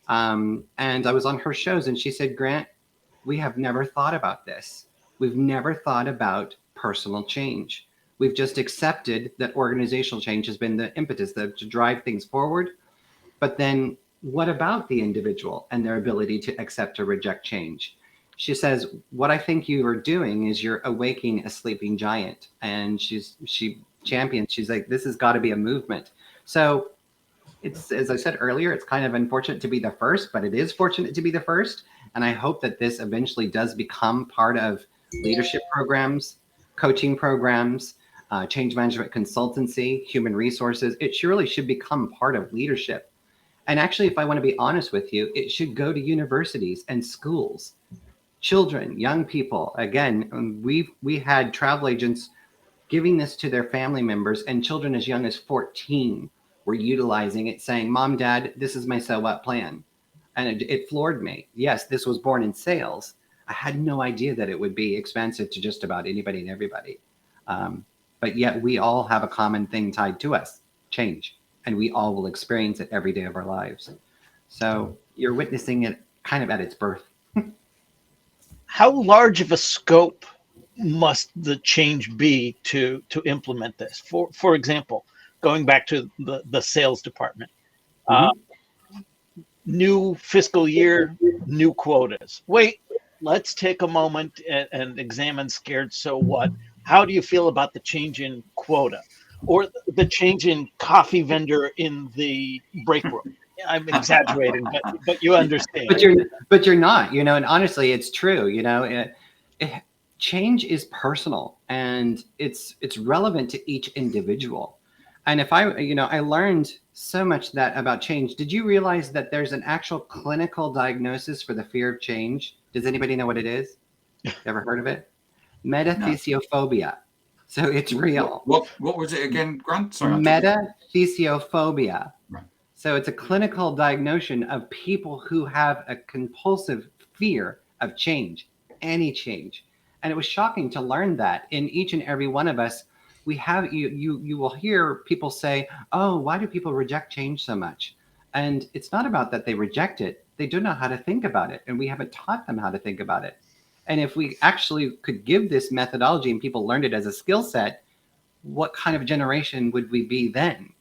And I was on her shows and she said, Grant, we have never thought about this. We've never thought about personal change. We've just accepted that organizational change has been the impetus to drive things forward. But then what about the individual and their ability to accept or reject change? She says, what I think you are doing is you're awakening a sleeping giant. And she champions, she's like, this has got to be a movement. So it's, as I said earlier, it's kind of unfortunate to be the first, but it is fortunate to be the first. And I hope that this eventually does become part of leadership programs, coaching programs, change management consultancy, human resources. It surely should become part of leadership. And actually, if I want to be honest with you, it should go to universities and schools. Children, young people. Again, we had travel agents giving this to their family members, and children as young as 14 were utilizing it, saying, Mom, Dad, this is my so what plan. And it floored me. Yes, this was born in sales. I had no idea that it would be expansive to just about anybody and everybody. But yet we all have a common thing tied to us, change. And we all will experience it every day of our lives. So you're witnessing it kind of at its birth. How large of a scope must the change be to implement this? For example, going back to the sales department, new fiscal year, new quotas. Wait, let's take a moment and examine scared so what. How do you feel about the change in quota or the change in coffee vendor in the break room? I'm exaggerating, but you understand. But you're not, and honestly, it's true. Change is personal and it's relevant to each individual. And if I learned so much about change. Did you realize that there's an actual clinical diagnosis for the fear of change? Does anybody know what it is? Ever heard of it? Metathesiophobia. So it's real. What was it again, Grant? Sorry. Metathesiophobia. Right. So it's a clinical diagnosis of people who have a compulsive fear of change, any change. And it was shocking to learn that in each and every one of us, we have you will hear people say, oh, why do people reject change so much? And it's not about that they reject it. They don't know how to think about it. And we haven't taught them how to think about it. And if we actually could give this methodology and people learned it as a skill set, what kind of generation would we be then?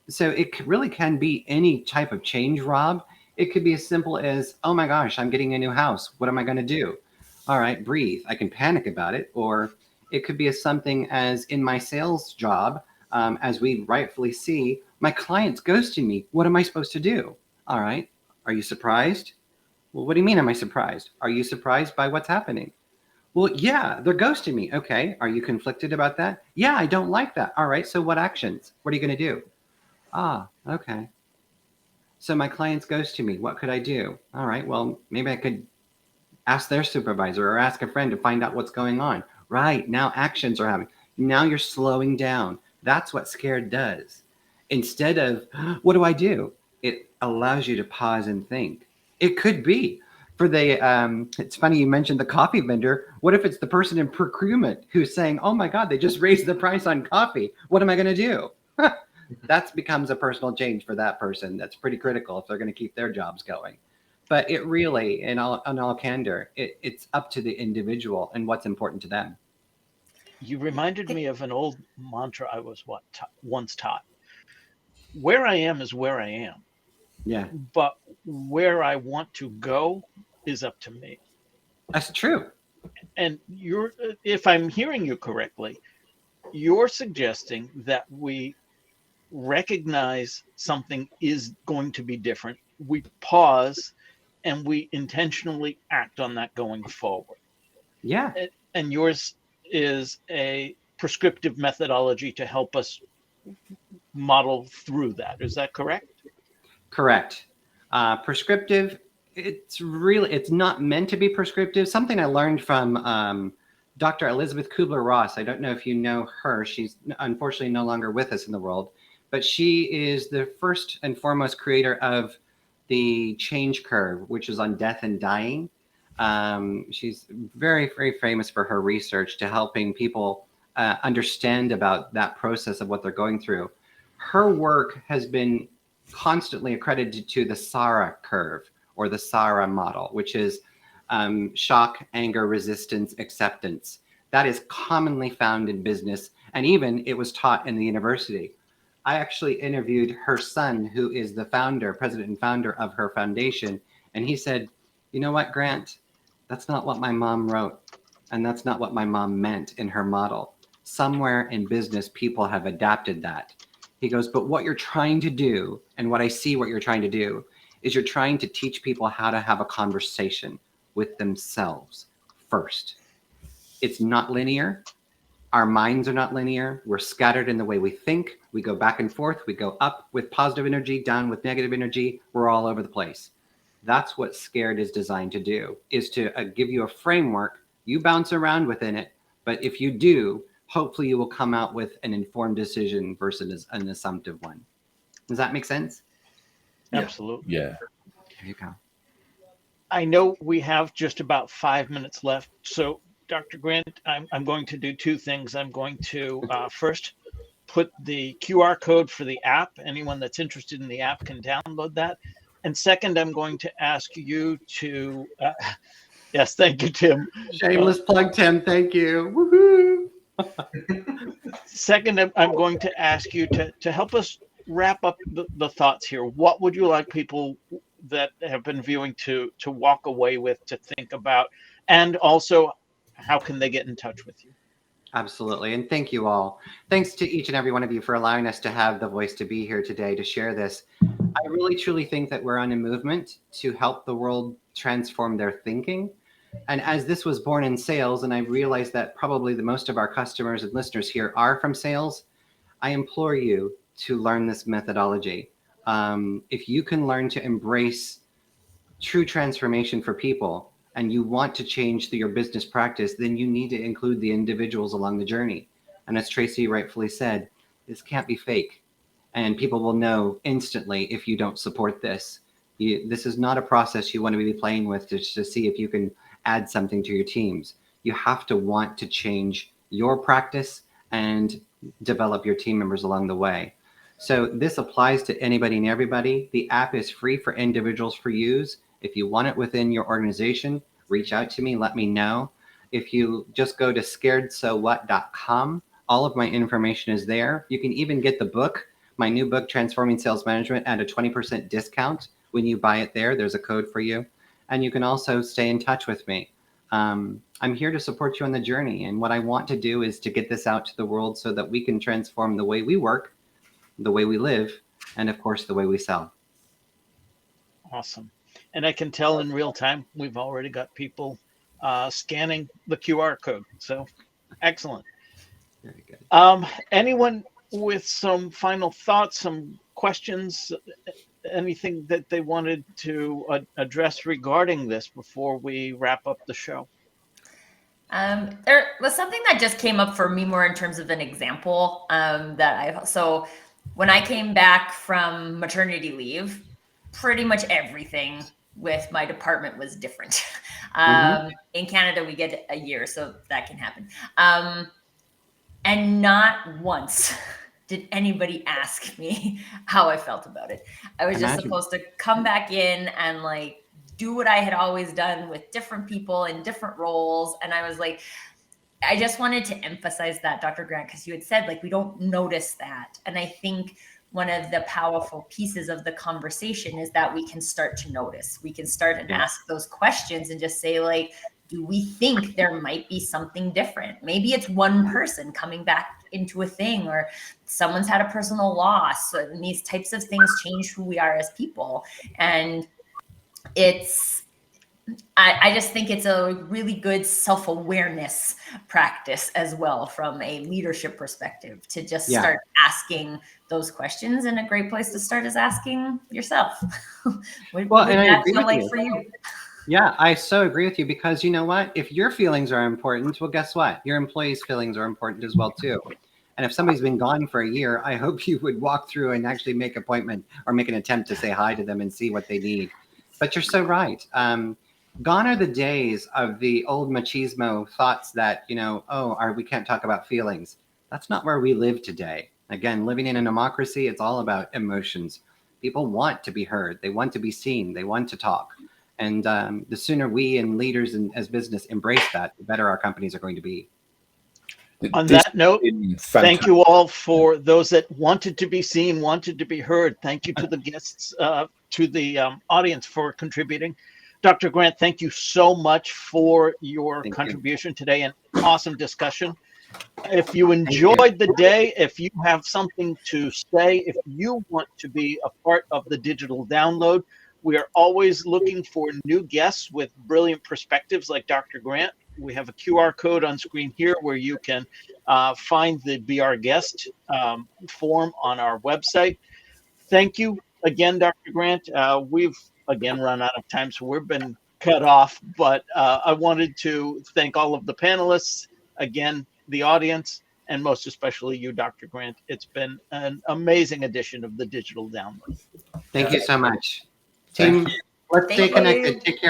So it really can be any type of change, Rob. It could be as simple as, oh my gosh, I'm getting a new house. What am I going to do? All right, breathe. I can panic about it. Or it could be as something as in my sales job, as we rightfully see, my clients ghosting me. What am I supposed to do? All right. Are you surprised? Well, what do you mean, am I surprised? Are you surprised by what's happening? Well, yeah, they're ghosting me. Okay. Are you conflicted about that? Yeah, I don't like that. All right. So what actions? What are you going to do? Ah, okay. So my clients ghosting me. What could I do? All right. Well, maybe I could ask their supervisor or ask a friend to find out what's going on. Right. Now actions are happening. Now you're slowing down. That's what scared does. Instead of, what do I do? It allows you to pause and think. It could be for the, it's funny you mentioned the coffee vendor. What if it's the person in procurement who's saying, oh my God, they just raised the price on coffee. What am I going to do? That becomes a personal change for that person. That's pretty critical if they're going to keep their jobs going. But it really, in all candor, it's up to the individual and what's important to them. You reminded me of an old mantra I was once taught. Where I am is where I am. Yeah. But where I want to go is up to me. That's true. And if I'm hearing you correctly, you're suggesting that we recognize something is going to be different. We pause and we intentionally act on that going forward. Yeah. And yours is a prescriptive methodology to help us model through that. Is that correct? Correct. Prescriptive, it's not meant to be prescriptive. Something I learned from Dr. Elizabeth Kubler-Ross. I don't know if you know her. She's unfortunately no longer with us in the world, but she is the first and foremost creator of the change curve, which is on death and dying. She's very, very famous for her research to helping people understand about that process of what they're going through. Her work has been constantly accredited to the SARA curve or the SARA model, which is shock, anger, resistance, acceptance. That is commonly found in business, and even it was taught in the university. I actually interviewed her son, who is the president and founder of her foundation, and he said, you know what, Grant? That's not what my mom wrote, and that's not what my mom meant in her model. Somewhere in business, people have adapted that. He goes, but what you're trying to do, and what I see what you're trying to do, is you're trying to teach people how to have a conversation with themselves first. It's not linear. Our minds are not linear. We're scattered in the way we think. We go back and forth. We go up with positive energy, down with negative energy. We're all over the place. That's what Scared is designed to do, is to give you a framework. You bounce around within it. But if you do, hopefully you will come out with an informed decision versus an assumptive one. Does that make sense? Absolutely. Yeah. There you go. I know we have just about 5 minutes left. So, Dr. Grant, I'm going to do two things. I'm going to first put the QR code for the app. Anyone that's interested in the app can download that. And second, I'm going to ask you to, yes, thank you, Tim. Shameless plug, Tim. Thank you. Woohoo! Second, I'm going to ask you to help us wrap up the thoughts here. What would you like people that have been viewing to walk away with, to think about, and also how can they get in touch with you? Absolutely. And thank you all. Thanks to each and every one of you for allowing us to have the voice to be here today to share this. I really truly think that we're on a movement to help the world transform their thinking. And as this was born in sales, and I realized that probably the most of our customers and listeners here are from sales, I implore you to learn this methodology. If you can learn to embrace true transformation for people, and you want to change your business practice, then you need to include the individuals along the journey. And as Tracy rightfully said, this can't be fake. And people will know instantly if you don't support this. This is not a process you want to be playing with to see if you can add something to your teams. You have to want to change your practice and develop your team members along the way. So this applies to anybody and everybody. The app is free for individuals for use. If you want it within your organization, reach out to me, let me know. If you just go to scaredsowhat.com, all of my information is there. You can even get the book, my new book, Transforming Sales Management, at a 20% discount when you buy it there. There's a code for you. And you can also stay in touch with me. I'm here to support you on the journey. And what I want to do is to get this out to the world so that we can transform the way we work, the way we live, and of course, the way we sell. Awesome. And I can tell in real time, we've already got people scanning the QR code. So excellent. Very good. Anyone with some final thoughts, some questions, anything that they wanted to address regarding this before we wrap up the show? There was something that just came up for me more in terms of an example so when I came back from maternity leave, pretty much everything with my department was different. In Canada, we get a year, so that can happen. And not once did anybody ask me how I felt about it. I was just supposed to come back in and like do what I had always done with different people in different roles. And I was like, I just wanted to emphasize that, Dr. Grant, because you had said like, we don't notice that. And I think one of the powerful pieces of the conversation is that we can start to notice. We can start and ask those questions and just say like, do we think there might be something different? Maybe it's one person coming back into a thing, or someone's had a personal loss. And these types of things change who we are as people. And I just think it's a really good self-awareness practice as well from a leadership perspective to just start asking those questions. And a great place to start is asking yourself. What would that feel like for you? Yeah, I so agree with you, because you know what? If your feelings are important, well, guess what? Your employees' feelings are important as well, too. And if somebody's been gone for a year, I hope you would walk through and actually make an appointment or make an attempt to say hi to them and see what they need. But you're so right. Gone are the days of the old machismo thoughts that, we can't talk about feelings. That's not where we live today. Again, living in a democracy, it's all about emotions. People want to be heard. They want to be seen. They want to talk. And the sooner we and leaders as business embrace that, the better our companies are going to be. On that note, thank you all for those that wanted to be seen, wanted to be heard. Thank you to the guests, to the audience for contributing. Dr. Grant, thank you so much for your contribution today. An awesome discussion. If you enjoyed the day, if you have something to say, if you want to be a part of the digital download, we are always looking for new guests with brilliant perspectives like Dr. Grant. We have a QR code on screen here where you can find the Be Our Guest form on our website. Thank you again, Dr. Grant. We've again run out of time, so we've been cut off, but I wanted to thank all of the panelists, again, the audience, and most especially you, Dr. Grant. It's been an amazing edition of the Digital Download. Thank you so much. Thank Team, let's stay Thank connected. you. Take care.